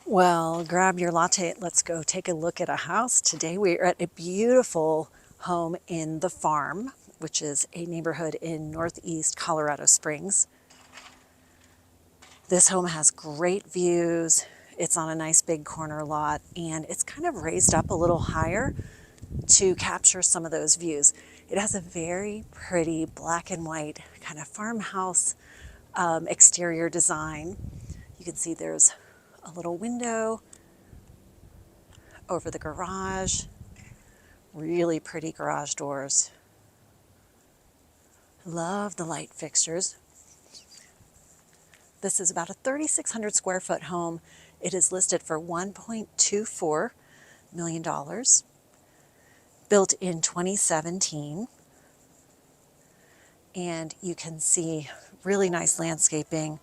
Well, grab your latte. Let's go take a look at a house. Today we are at a beautiful home in The Farm, which is a neighborhood in Northeast Colorado Springs. This home has great views. It's on a nice big corner lot, and it's kind of raised up a little higher to capture some of those views. It has a very pretty black and white kind of farmhouse exterior design. You can see there's a little window over the garage. Really pretty garage doors. Love the light fixtures. This is about a 3,600 square foot home. It is listed for $1.24 million. Built in 2017. And you can see really nice landscaping.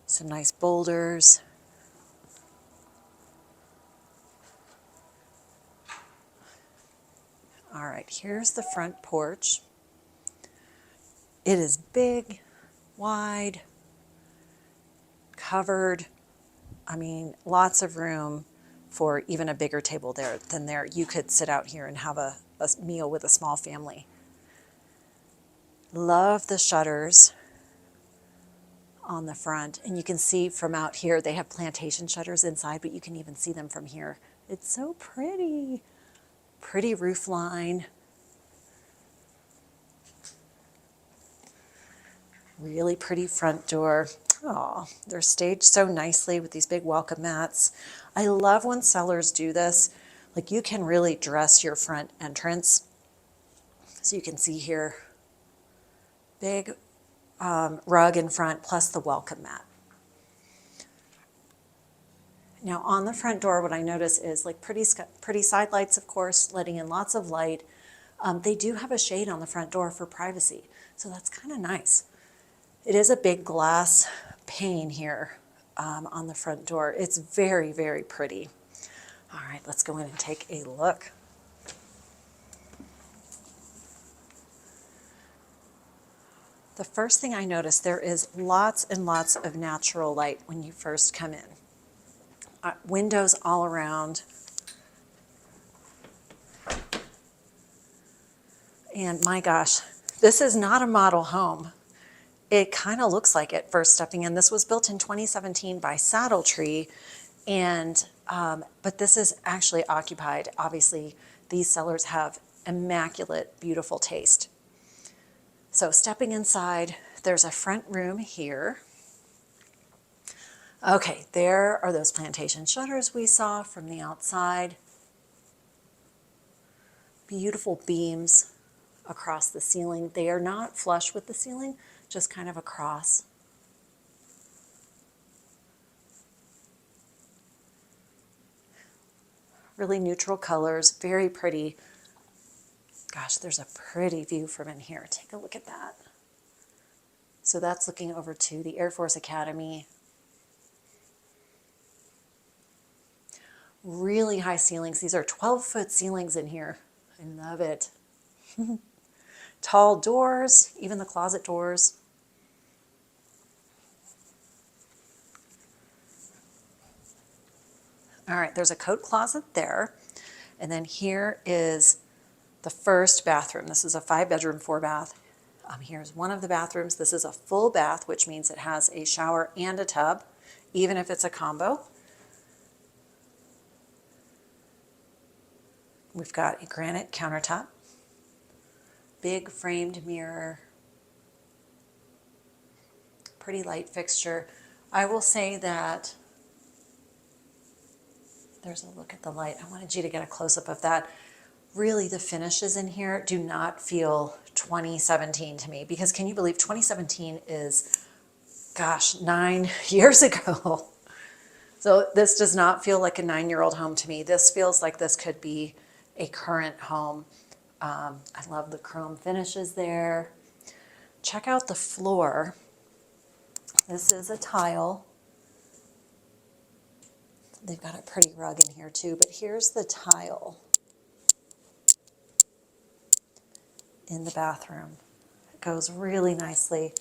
Some nice boulders. All right, here's the front porch. It is big, wide, covered. I mean, lots of room for even a bigger table than there. You could sit out here and have a meal with a small family. Love the shutters on the front. And you can see from out here, they have plantation shutters inside, but you can even see them from here. It's so pretty. Pretty roof line. Really pretty front door. Oh, they're staged so nicely with these big welcome mats. I love when sellers do this. Like, you can really dress your front entrance. So you can see here, big rug in front plus the welcome mat. Now on the front door, what I notice is like pretty side lights, of course, letting in lots of light. They do have a shade on the front door for privacy, so that's kind of nice. It is a big glass pane here on the front door. It's very, very pretty. All right, let's go in and take a look. The first thing I noticed, there is lots and lots of natural light when you first come in. Windows all around. And my gosh, this is not a model home. It kind of looks like it first stepping in. This was built in 2017 by Saddle Tree, and but this is actually occupied. Obviously, these sellers have immaculate, beautiful taste. So stepping inside, there's a front room here. Okay, there are those plantation shutters we saw from the outside. Beautiful beams across the ceiling. They are not flush with the ceiling, just kind of across. Really neutral colors, very pretty. Gosh, there's a pretty view from in here. Take a look at that. So that's looking over to the Air Force Academy. Really high ceilings. These are 12-foot ceilings in here. I love it. Tall doors, even the closet doors. All right, there's a coat closet there. And then here is the first bathroom. This is a 5-bedroom, 4-bath. Here's one of the bathrooms. This is a full bath, which means it has a shower and a tub, even if it's a combo. We've got a granite countertop, big framed mirror, pretty light fixture. I will say that, there's a look at the light. I wanted you to get a close-up of that. Really, the finishes in here do not feel 2017 to me, because can you believe 2017 is, gosh, 9 years ago. So this does not feel like a 9-year-old home to me. This feels like this could be a current home. I love the chrome finishes there. Check out the floor. This is a tile. They've got a pretty rug in here too, but here's the tile in the bathroom. It goes really nicely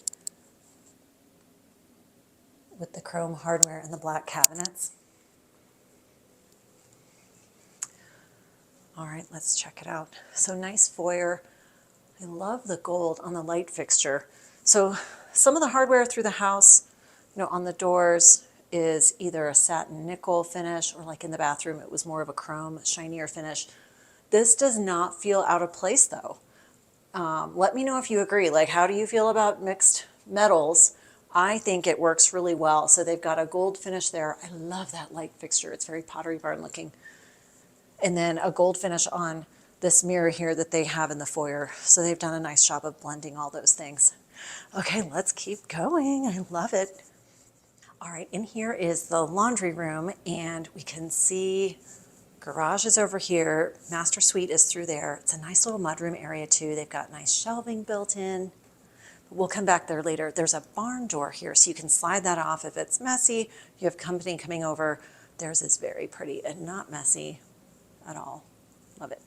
with the chrome hardware and the black cabinets. All right, let's check it out. So nice foyer. I love the gold on the light fixture. So some of the hardware through the house, on the doors is either a satin nickel finish, or like in the bathroom, it was more of a chrome, shinier finish. This does not feel out of place though. Let me know if you agree. Like, how do you feel about mixed metals? I think it works really well. So they've got a gold finish there. I love that light fixture. It's very Pottery Barn looking. And then a gold finish on this mirror here that they have in the foyer. So they've done a nice job of blending all those things. Okay, let's keep going. I love it. All right, in here is the laundry room, and we can see garage is over here. Master suite is through there. It's a nice little mudroom area too. They've got nice shelving built in. We'll come back there later. There's a barn door here, so you can slide that off if it's messy. You have company coming over. Theirs is very pretty and not messy at all. Love it.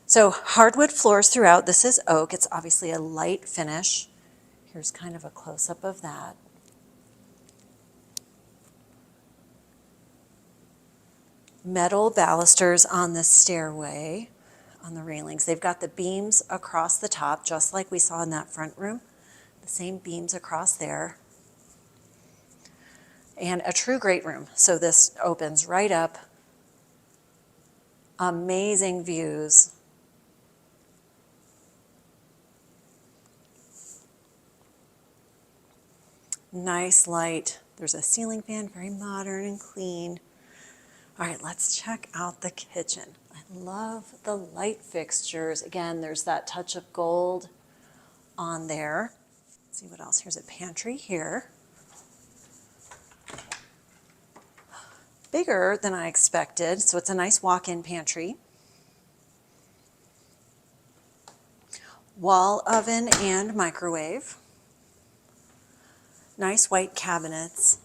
So hardwood floors throughout. This is oak. It's obviously a light finish. Here's kind of a close-up of that. Metal balusters on the stairway, on the railings. They've got the beams across the top, just like we saw in that front room. The same beams across there. And a true great room. So this opens right up. Amazing views. Nice light. There's a ceiling fan, very modern and clean. All right, let's check out the kitchen. I love the light fixtures. Again, there's that touch of gold on there. Let's see what else. Here's a pantry here. Bigger than I expected, so it's a nice walk-in pantry. Wall oven and microwave. Nice white cabinets.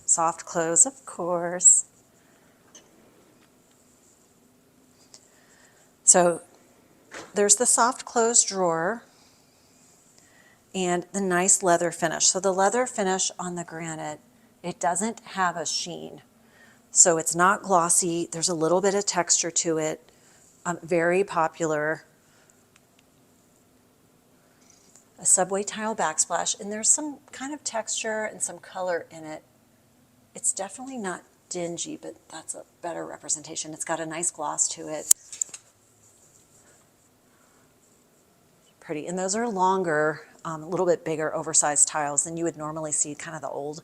Soft close, of course. So there's the soft close drawer and the nice leather finish. So the leather finish on the granite, it doesn't have a sheen. So it's not glossy. There's a little bit of texture to it. Very popular. A subway tile backsplash, and there's some kind of texture and some color in it. It's definitely not dingy, but that's a better representation. It's got a nice gloss to it. Pretty, and those are longer, a little bit bigger, oversized tiles than you would normally see, kind of the old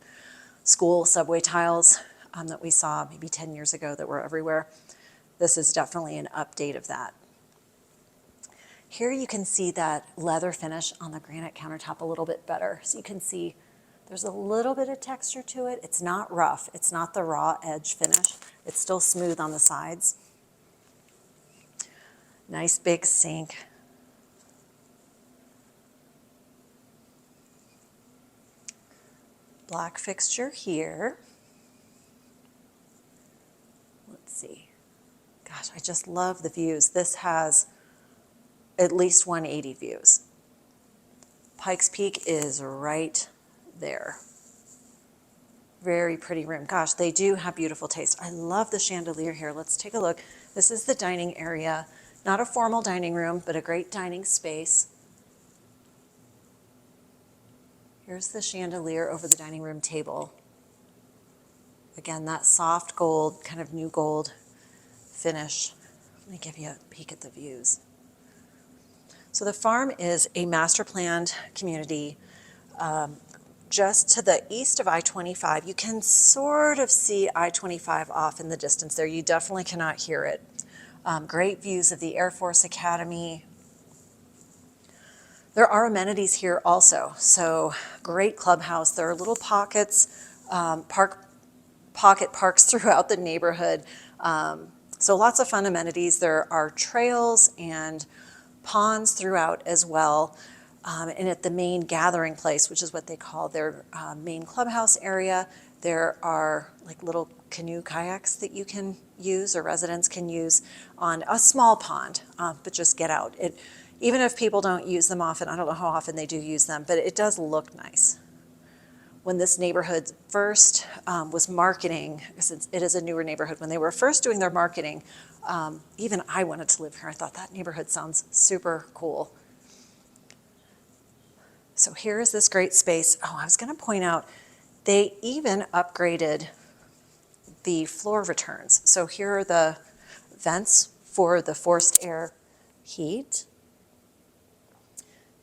school subway tiles that we saw maybe 10 years ago that were everywhere. This is definitely an update of that. Here you can see that leather finish on the granite countertop a little bit better. So you can see there's a little bit of texture to it. It's not rough. It's not the raw edge finish. It's still smooth on the sides. Nice big sink. Black fixture here. Let's see. Gosh, I just love the views. This has at least 180 views. Pikes Peak is right there. Very pretty room. Gosh, they do have beautiful taste. I love the chandelier here. Let's take a look. This is the dining area. Not a formal dining room, but a great dining space. Here's the chandelier over the dining room table. Again, that soft gold, kind of new gold finish. Let me give you a peek at the views. So the farm is a master planned community just to the east of I-25. You can sort of see I-25 off in the distance there. You definitely cannot hear it. Great views of the Air Force Academy. There are amenities here also. So great clubhouse. There are little pockets, pocket parks throughout the neighborhood. So lots of fun amenities. There are trails and ponds throughout as well. And at the main gathering place, which is what they call their main clubhouse area, there are like little canoe kayaks that you can use or residents can use on a small pond, but just get out. Even if people don't use them often, I don't know how often they do use them, but it does look nice. When this neighborhood first was marketing, since it is a newer neighborhood, when they were first doing their marketing, even I wanted to live here. I thought that neighborhood sounds super cool. So here is this great space. Oh, I was going to point out, they even upgraded the floor returns. So here are the vents for the forced air heat.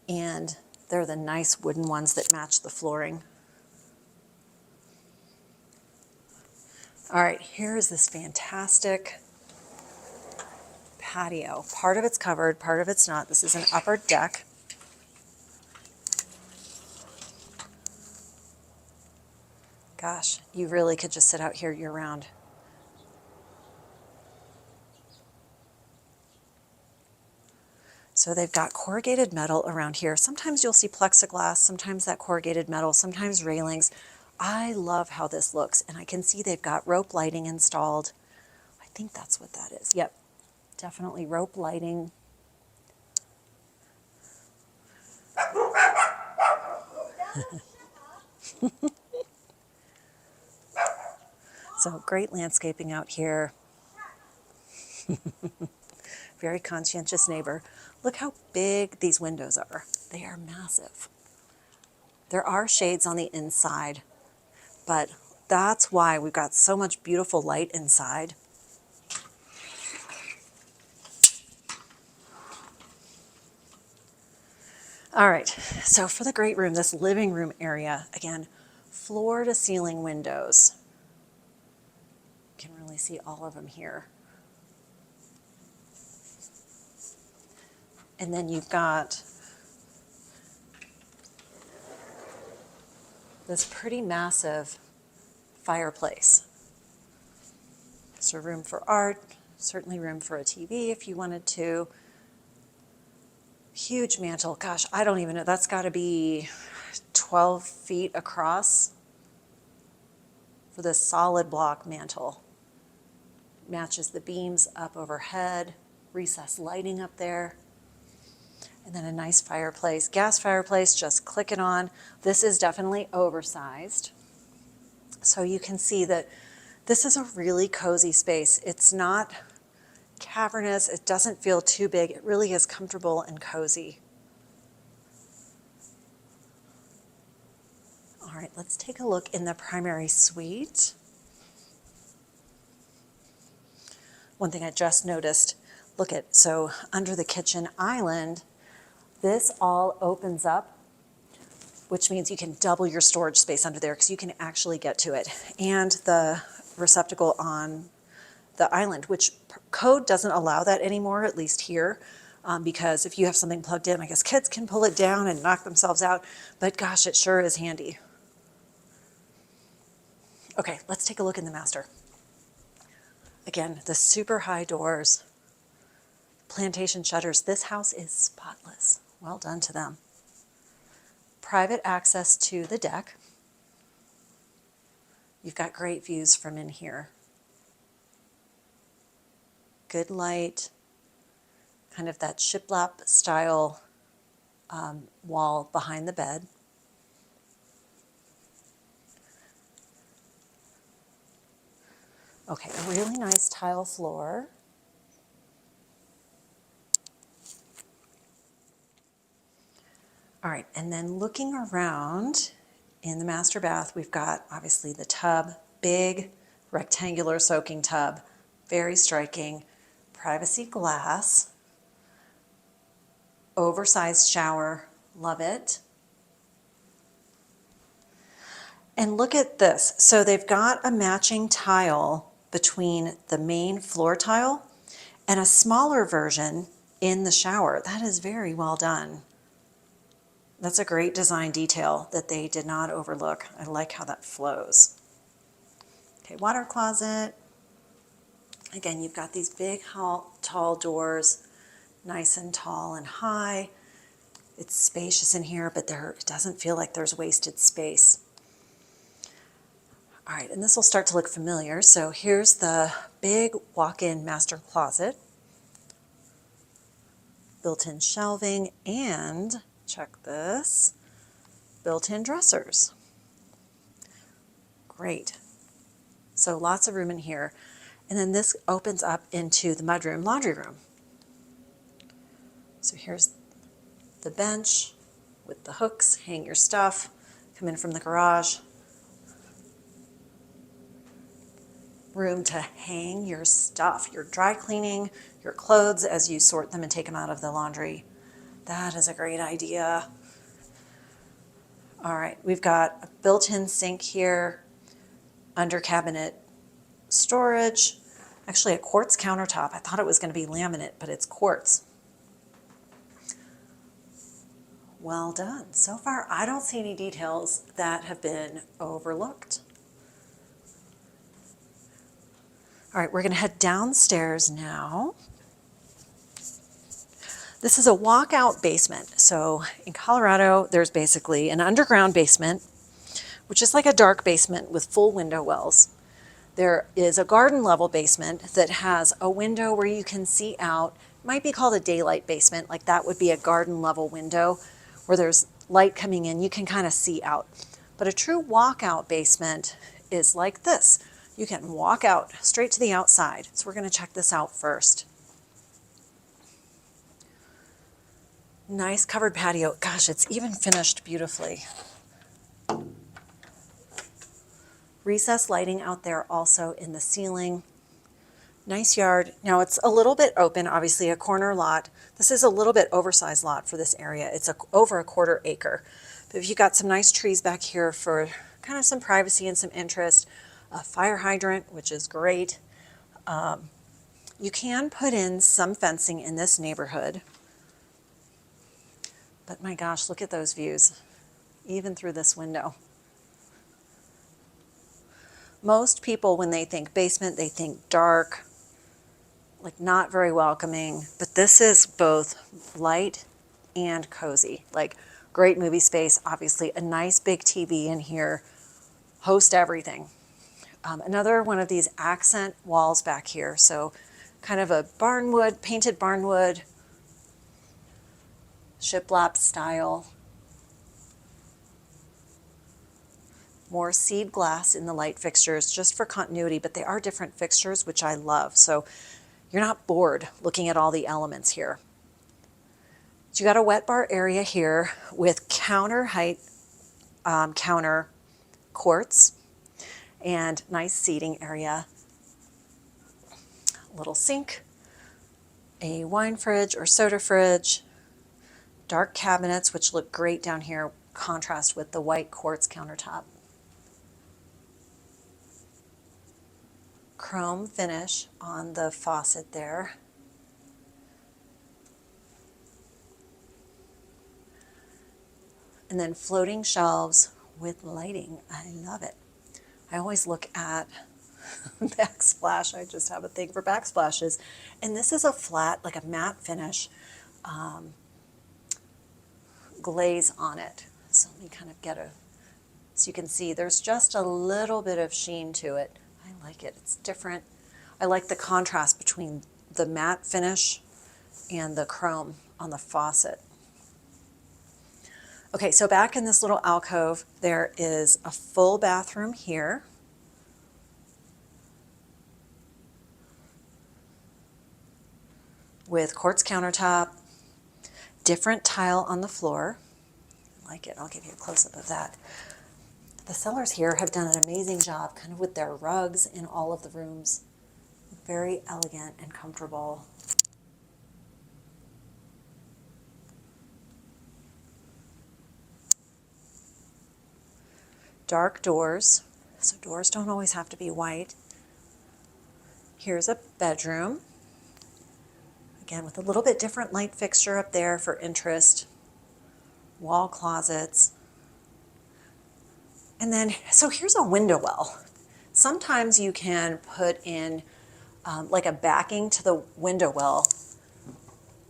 And they're the nice wooden ones that match the flooring. All right, here's this fantastic patio. Part of it's covered, part of it's not. This is an upper deck. Gosh, you really could just sit out here year round. So they've got corrugated metal around here. Sometimes you'll see plexiglass, sometimes that corrugated metal, sometimes railings. I love how this looks, and I can see they've got rope lighting installed. I think that's what that is. Yep, definitely rope lighting. So great landscaping out here. Very conscientious neighbor. Look how big these windows are. They are massive. There are shades on the inside, but that's why we've got so much beautiful light inside. All right, so for the great room, this living room area, again, floor to ceiling windows. You can really see all of them here. And then you've got this pretty massive fireplace. So room for art, certainly room for a TV if you wanted to. Huge mantle. Gosh, I don't even know. That's got to be 12 feet across for this solid block mantle. Matches the beams up overhead, recessed lighting up there. And then a nice fireplace, gas fireplace, just click it on. This is definitely oversized. So you can see that this is a really cozy space. It's not cavernous, it doesn't feel too big. It really is comfortable and cozy. All right, let's take a look in the primary suite. One thing I just noticed, look at, so under the kitchen island, this all opens up, which means you can double your storage space under there because you can actually get to it. And the receptacle on the island, which code doesn't allow that anymore, at least here, because if you have something plugged in, I guess kids can pull it down and knock themselves out, but gosh, it sure is handy. Okay, let's take a look in the master. Again, the super high doors, plantation shutters. This house is spotless. Well done to them. Private access to the deck. You've got great views from in here. Good light, kind of that shiplap style wall behind the bed. Okay, a really nice tile floor. All right, and then looking around in the master bath, we've got obviously the tub, big rectangular soaking tub, very striking, privacy glass, oversized shower, love it. And look at this. So they've got a matching tile between the main floor tile and a smaller version in the shower. That is very well done. That's a great design detail that they did not overlook. I like how that flows. Okay, water closet. Again, you've got these big, tall doors, nice and tall and high. It's spacious in here, but it doesn't feel like there's wasted space. All right, and this will start to look familiar. So here's the big walk-in master closet. built-in shelving, and check this, built-in dressers. Great. So lots of room in here. And then this opens up into the mudroom, laundry room. So here's the bench with the hooks, hang your stuff, come in from the garage. Room to hang your stuff, your dry cleaning, your clothes as you sort them and take them out of the laundry. That is a great idea. All right, we've got a built-in sink here, under cabinet storage, actually a quartz countertop. I thought it was going to be laminate, but it's quartz. Well done. So far, I don't see any details that have been overlooked. All right, we're going to head downstairs now. This is a walkout basement. So in Colorado, there's basically an underground basement, which is like a dark basement with full window wells. There is a garden level basement that has a window where you can see out. It might be called a daylight basement, like that would be a garden level window where there's light coming in, you can kind of see out. But a true walkout basement is like this. You can walk out straight to the outside. So we're going to check this out first. Nice covered patio. Gosh, it's even finished beautifully. Recessed lighting out there also in the ceiling. Nice yard. Now it's a little bit open, obviously a corner lot. This is a little bit oversized lot for this area. It's over a 1/4 acre. But if you got some nice trees back here for kind of some privacy and some interest, a fire hydrant, which is great. You can put in some fencing in this neighborhood. But my gosh, look at those views, even through this window. Most people, when they think basement, they think dark, like not very welcoming, but this is both light and cozy. Like great movie space, obviously a nice big TV in here, host everything. Another one of these accent walls back here, so kind of a barnwood, painted barnwood, shiplap style. More seed glass in the light fixtures just for continuity, but they are different fixtures, which I love. So you're not bored looking at all the elements here. So you got a wet bar area here with counter height, counter quartz, and nice seating area. Little sink, a wine fridge or soda fridge, dark cabinets, which look great down here, contrast with the white quartz countertop. Chrome finish on the faucet there. And then floating shelves with lighting. I love it. I always look at backsplash. I just have a thing for backsplashes. And this is a flat, like a matte finish glaze on it. So let me kind of get so you can see there's just a little bit of sheen to it. I like it. It's different. I like the contrast between the matte finish and the chrome on the faucet. Okay, so back in this little alcove, there is a full bathroom here. With quartz countertop, different tile on the floor. I like it. I'll give you a close-up of that. The sellers here have done an amazing job kind of with their rugs in all of the rooms. Very elegant and comfortable. Dark doors, so doors don't always have to be white. Here's a bedroom. Again, with a little bit different light fixture up there for interest. Wall closets. And then, so here's a window well. Sometimes you can put in like a backing to the window well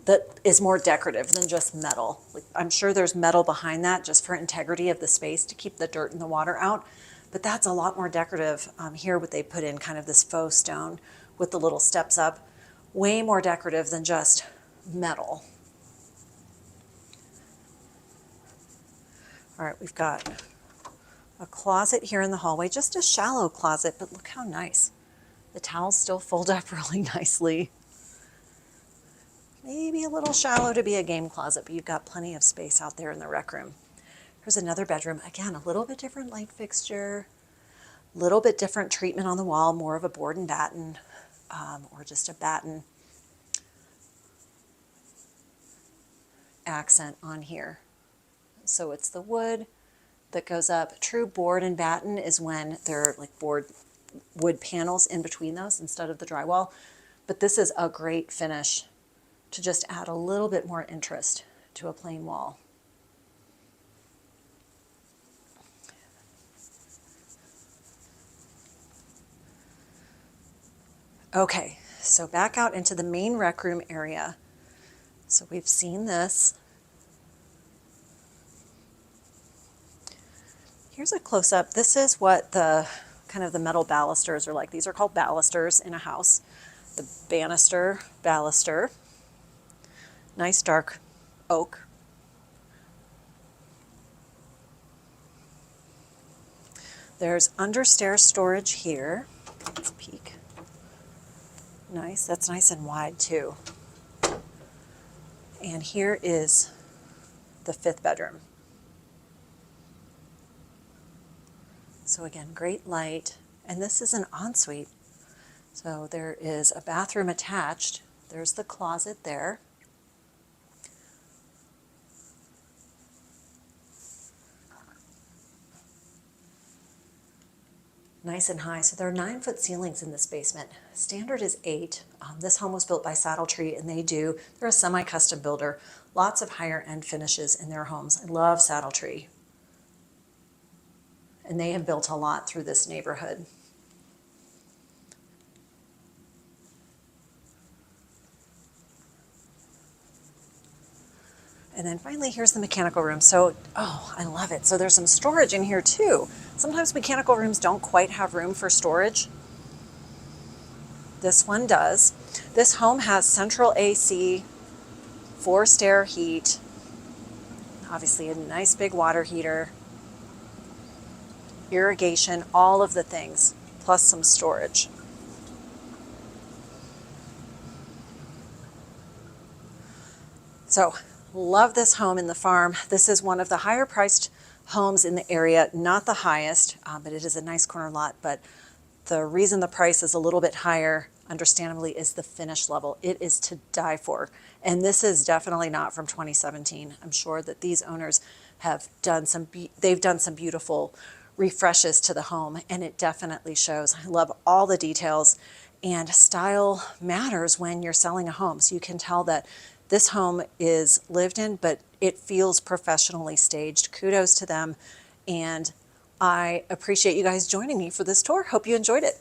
that is more decorative than just metal. Like, I'm sure there's metal behind that just for integrity of the space to keep the dirt and the water out. But that's a lot more decorative. Here what they put in kind of this faux stone with the little steps up. Way more decorative than just metal. All right, we've got a closet here in the hallway, just a shallow closet, but look how nice. The towels still fold up really nicely. Maybe a little shallow to be a game closet, but you've got plenty of space out there in the rec room. Here's another bedroom. Again, a little bit different light fixture, a little bit different treatment on the wall, more of a board and batten, or just a batten accent on here. So it's the wood that goes up. True board and batten is when there are like wood panels in between those instead of the drywall. But this is a great finish to just add a little bit more interest to a plain wall. Okay, so back out into the main rec room area. So we've seen this. Here's a close-up. This is what the kind of the metal balusters are like. These are called balusters in a house. The banister, baluster. Nice dark oak. There's understairs storage here. Let's peek. Nice, that's nice and wide too. And here is the 5th bedroom. So again, great light. And this is an ensuite. So there is a bathroom attached. There's the closet there. Nice and high. So there are 9-foot ceilings in this basement. Standard is 8. This home was built by Saddletree, and they're a semi-custom builder. Lots of higher end finishes in their homes. I love Saddletree. And they have built a lot through this neighborhood. And then finally, here's the mechanical room. So, oh, I love it. So there's some storage in here too. Sometimes mechanical rooms don't quite have room for storage. This one does. This home has central AC, 4-stair heat, obviously a nice big water heater, irrigation, all of the things, plus some storage. So, love this home in the farm. This is one of the higher priced homes in the area, not the highest, but it is a nice corner lot. But the reason the price is a little bit higher, understandably, is the finish level. It is to die for. And this is definitely not from 2017. I'm sure that these owners have done they've done some beautiful refreshes to the home, and it definitely shows. I love all the details, and style matters when you're selling a home. So you can tell that this home is lived in, but it feels professionally staged. Kudos to them, and I appreciate you guys joining me for this tour. Hope you enjoyed it.